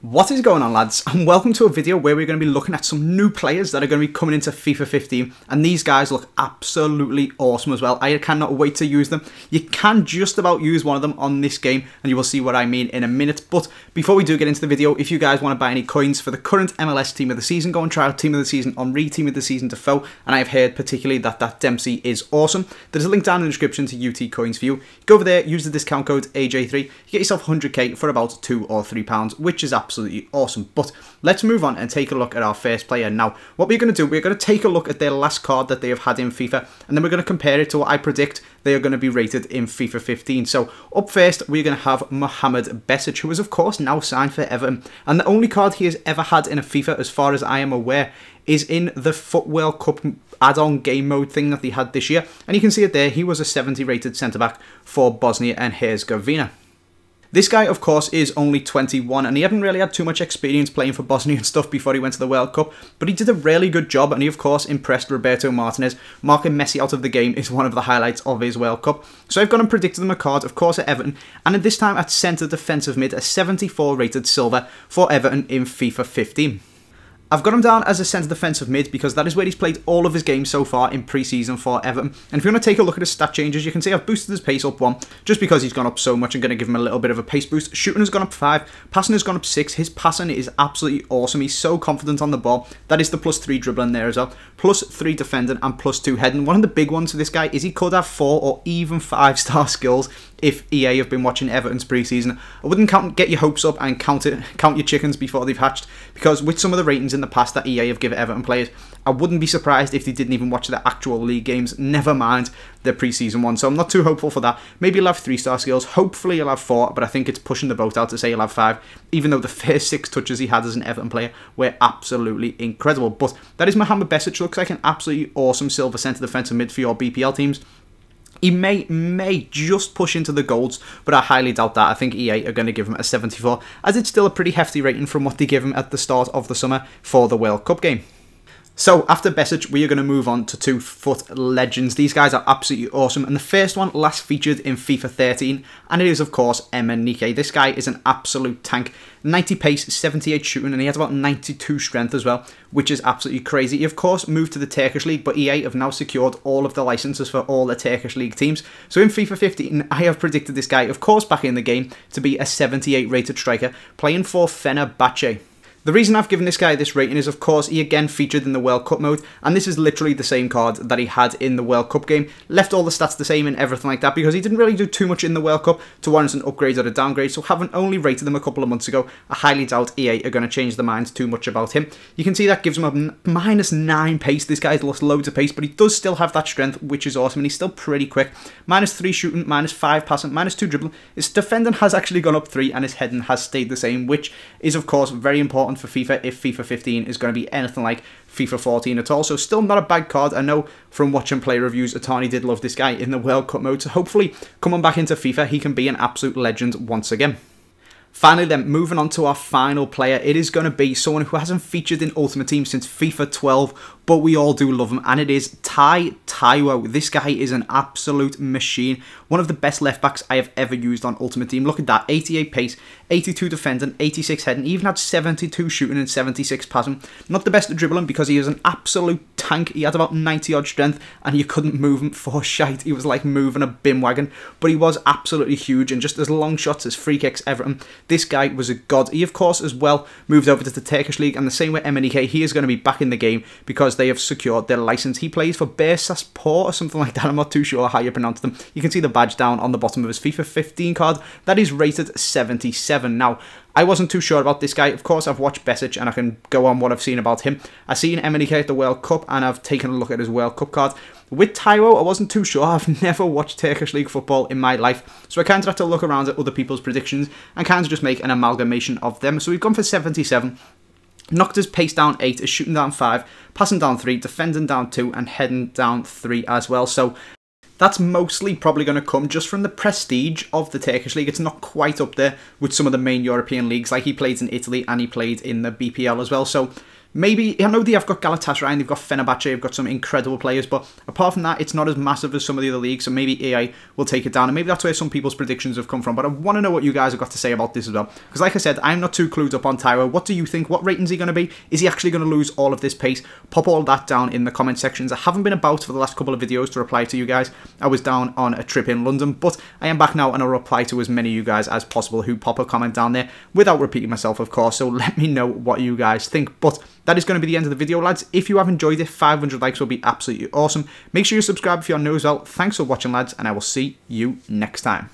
What is going on, lads, and welcome to a video where we're going to be looking at some new players that are going to be coming into FIFA 15, and these guys look absolutely awesome as well. I cannot wait to use them. You can just about use one of them on this game, and you will see what I mean in a minute. But before we do get into the video, if you guys want to buy any coins for the current MLS Team of the Season, go and try out Team of the Season on Team of the Season Defoe, and I've heard particularly that Dempsey is awesome. There's a link down in the description to UT coins for you. Go over there, use the discount code AJ3, you get yourself 100k for about £2 or £3, which is absolutely awesome. But let's move on and take a look at our first player. Now, what we're going to do, we're going to take a look at their last card that they have had in FIFA, and then we're going to compare it to what I predict they are going to be rated in FIFA 15. So up first, we're going to have Mohamed Besic, who is of course now signed for Everton, and the only card he has ever had in a FIFA, as far as I am aware, is in the FUT World Cup add-on game mode thing that they had this year, and you can see it there. He was a 70 rated centre-back for Bosnia and Herzegovina. This guy, of course, is only 21, and he hadn't really had too much experience playing for Bosnia and stuff before he went to the World Cup, but he did a really good job, and he, of course, impressed Roberto Martinez. Marking Messi out of the game is one of the highlights of his World Cup. So I've gone and predicted him a card, of course, at Everton, and at this time at centre defensive mid, a 74 rated silver for Everton in FIFA 15. I've got him down as a centre defensive mid because that is where he's played all of his games so far in pre-season for Everton. And if you want to take a look at his stat changes, you can see I've boosted his pace up 1 just because he's gone up so much. I'm going to give him a little bit of a pace boost. Shooting has gone up 5, passing has gone up 6. His passing is absolutely awesome. He's so confident on the ball. That is the +3 dribbling there as well. +3 defending and +2 heading. One of the big ones for this guy is he could have 4 or even 5-star skills if EA have been watching Everton's pre-season. I wouldn't get your hopes up and count your chickens before they've hatched, because with some of the ratings in the past that EA have given Everton players, I wouldn't be surprised if they didn't even watch the actual league games, never mind their pre-season one. So I'm not too hopeful for that. Maybe he'll have 3-star skills, hopefully he'll have 4, but I think it's pushing the boat out to say he'll have 5, even though the first 6 touches he had as an Everton player were absolutely incredible. But that is Mohamed Besic. Looks like an absolutely awesome silver centre defensive mid for your BPL teams. He may just push into the golds, but I highly doubt that. I think EA are going to give him a 74, as it's still a pretty hefty rating from what they give him at the start of the summer for the World Cup game. So after Besic, we are going to move on to 2 FUT legends. These guys are absolutely awesome, and the first one last featured in FIFA 13, and it is of course Emenike. This guy is an absolute tank. 90 pace, 78 shooting, and he has about 92 strength as well, which is absolutely crazy. He of course moved to the Turkish League, but EA have now secured all of the licenses for all the Turkish League teams. So in FIFA 15, I have predicted this guy, of course back in the game, to be a 78 rated striker, playing for Fenerbahce. The reason I've given this guy this rating is, of course, he again featured in the World Cup mode, and this is literally the same card that he had in the World Cup game. Left all the stats the same and everything like that, because he didn't really do too much in the World Cup to warrant an upgrade or a downgrade, so having only rated him a couple of months ago, I highly doubt EA are going to change their minds too much about him. You can see that gives him a -9 pace. This guy's lost loads of pace, but he does still have that strength, which is awesome, and he's still pretty quick. -3 shooting, -5 passing, -2 dribbling. His defending has actually gone up 3, and his heading has stayed the same, which is, of course, very important for FIFA if FIFA 15 is going to be anything like FIFA 14 at all. So still not a bad card. I know from watching play reviews, Atani did love this guy in the World Cup mode, so hopefully coming back into FIFA, he can be an absolute legend once again. Finally then, moving on to our final player, it is going to be someone who hasn't featured in Ultimate Team since FIFA 12, but we all do love him, and it is Taiwo. This guy is an absolute machine. One of the best left backs I have ever used on Ultimate Team. Look at that, 88 pace, 82 defending, 86 heading, even had 72 shooting and 76 passing. Not the best at dribbling because he is an absolute tank. He had about 90 odd strength, and you couldn't move him for shite. He was like moving a bin wagon, but he was absolutely huge, and just as long shots as free kicks, Everton, this guy was a god. He, of course, as well moved over to the Turkish League, and the same way Emenike, he is going to be back in the game because they have secured their license. He plays for Besic or something like that. I'm not too sure how you pronounce them. You can see the badge down on the bottom of his FIFA 15 card. That is rated 77. Now, I wasn't too sure about this guy. Of course, I've watched Besic, and I can go on what I've seen about him. I've seen Emenike at the World Cup, and I've taken a look at his World Cup card. With Taiwo, I wasn't too sure. I've never watched Turkish League football in my life, so I kind of had to look around at other people's predictions and kind of just make an amalgamation of them. So we've gone for 77. Knocked his pace down 8, his shooting down 5, passing down 3, defending down 2, and heading down 3 as well. So that's mostly probably going to come just from the prestige of the Turkish League. It's not quite up there with some of the main European leagues. Like, he played in Italy and he played in the BPL as well. So maybe, I know they have got Galatasaray and they've got Fenerbahce, they've got some incredible players, but apart from that, it's not as massive as some of the other leagues, so maybe EA will take it down, and maybe that's where some people's predictions have come from. But I want to know what you guys have got to say about this as well, because like I said, I'm not too clued up on Taiwo. What do you think? What rating's he going to be? Is he actually going to lose all of this pace? Pop all that down in the comment sections. I haven't been about for the last couple of videos to reply to you guys. I was down on a trip in London, but I am back now, and I'll reply to as many of you guys as possible who pop a comment down there, without repeating myself, of course. So let me know what you guys think. But that is going to be the end of the video, lads. If you have enjoyed it, 500 likes will be absolutely awesome. Make sure you subscribe if you're new as well. Thanks for watching, lads, and I will see you next time.